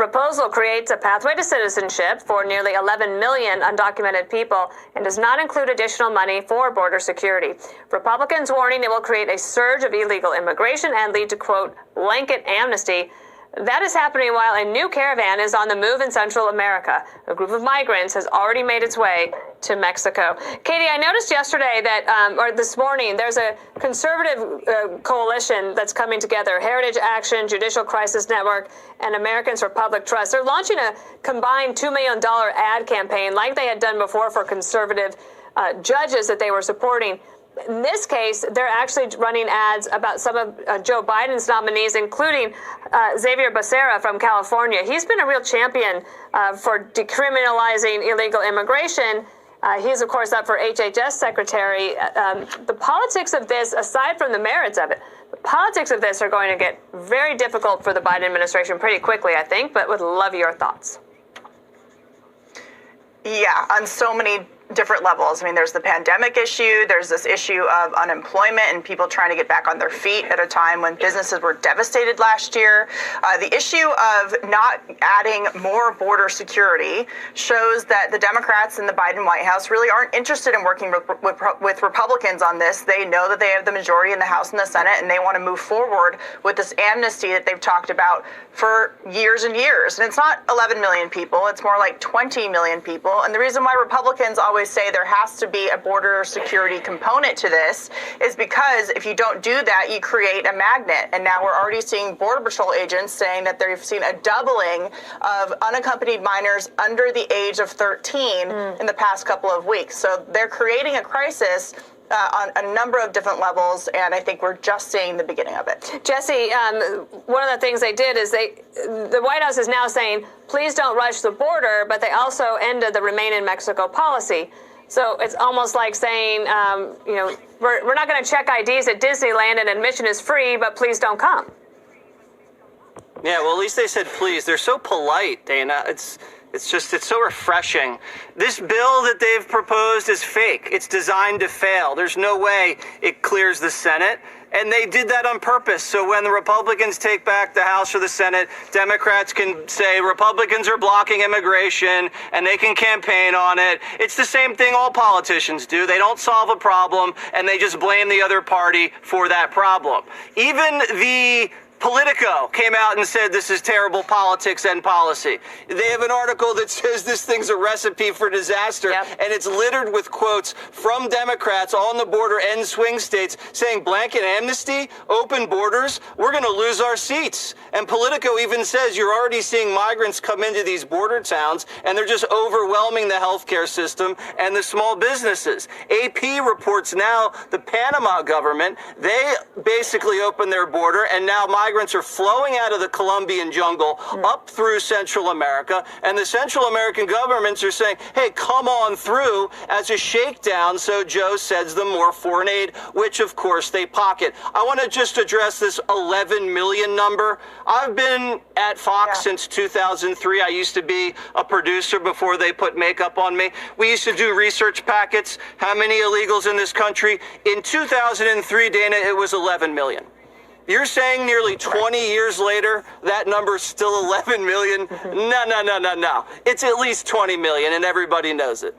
proposal creates a pathway to citizenship for nearly 11 million undocumented people and does not include additional money for border security. Republicans warning it will create a surge of illegal immigration and lead to, quote, blanket amnesty. That is happening while a new caravan is on the move in Central America. A group of migrants has already made its way to Mexico. Katie, I noticed yesterday that, or this morning, there's a conservative coalition that's coming together, Heritage Action, Judicial Crisis Network, and Americans for Public Trust. They're launching a combined $2 million ad campaign like they had done before for conservative judges that they were supporting. In this case, they're actually running ads about some of Joe Biden's nominees, including Xavier Becerra from California. He's been a real champion for decriminalizing illegal immigration. He's, of course, up for HHS secretary. The politics of this, aside from the merits of it, the politics of this are going to get very difficult for the Biden administration pretty quickly, I think, but would love your thoughts. Yeah, on so many different levels. I mean, there's the pandemic issue, there's this issue of unemployment and people trying to get back on their feet at a time when businesses were devastated last year. The issue of not adding more border security shows that the Democrats in the Biden White House really aren't interested in working with Republicans on this. They know that they have the majority in the House and the Senate, and they want to move forward with this amnesty that they've talked about for years and years. And it's not 11 million people, it's more like 20 million people. And the reason why Republicans always say there has to be a border security component to this is because if you don't do that, you create a magnet. And now we're already seeing Border Patrol agents saying that they've seen a doubling of unaccompanied minors under the age of 13 in the past couple of weeks. So they're creating a crisis on a number of different levels, and I think we're just seeing the beginning of it. Jesse, one of the things they did is the White House is now saying, please don't rush the border, but they also ended the Remain in Mexico policy. So it's almost like saying, we're not going to check IDs at Disneyland and admission is free, but please don't come. Yeah, well, at least they said please. They're so polite, Dana. It's so refreshing. This bill that they've proposed is fake. It's designed to fail. There's no way it clears the Senate. And they did that on purpose. So when the Republicans take back the House or the Senate, Democrats can say Republicans are blocking immigration and they can campaign on it. It's the same thing all politicians do. They don't solve a problem and they just blame the other party for that problem. Even the Politico came out and said this is terrible politics and policy. They have an article that says this thing's a recipe for disaster, and it's littered with quotes from Democrats on the border and swing states saying blanket amnesty, open borders, we're going to lose our seats. And Politico even says you're already seeing migrants come into these border towns and they're just overwhelming the healthcare system and the small businesses. AP reports now the Panama government, they basically opened their border and now migrants are flowing out of the Colombian jungle up through Central America, and the Central American governments are saying, hey, come on through as a shakedown, so Joe sends them more foreign aid, which of course they pocket. I want to just address this 11 million number. I've been at Fox since 2003. I used to be a producer before they put makeup on me. We used to do research packets. How many illegals in this country? In 2003, Dana, it was 11 million. You're saying nearly 20 years later, that number's still 11 million? No. It's at least 20 million, and everybody knows it.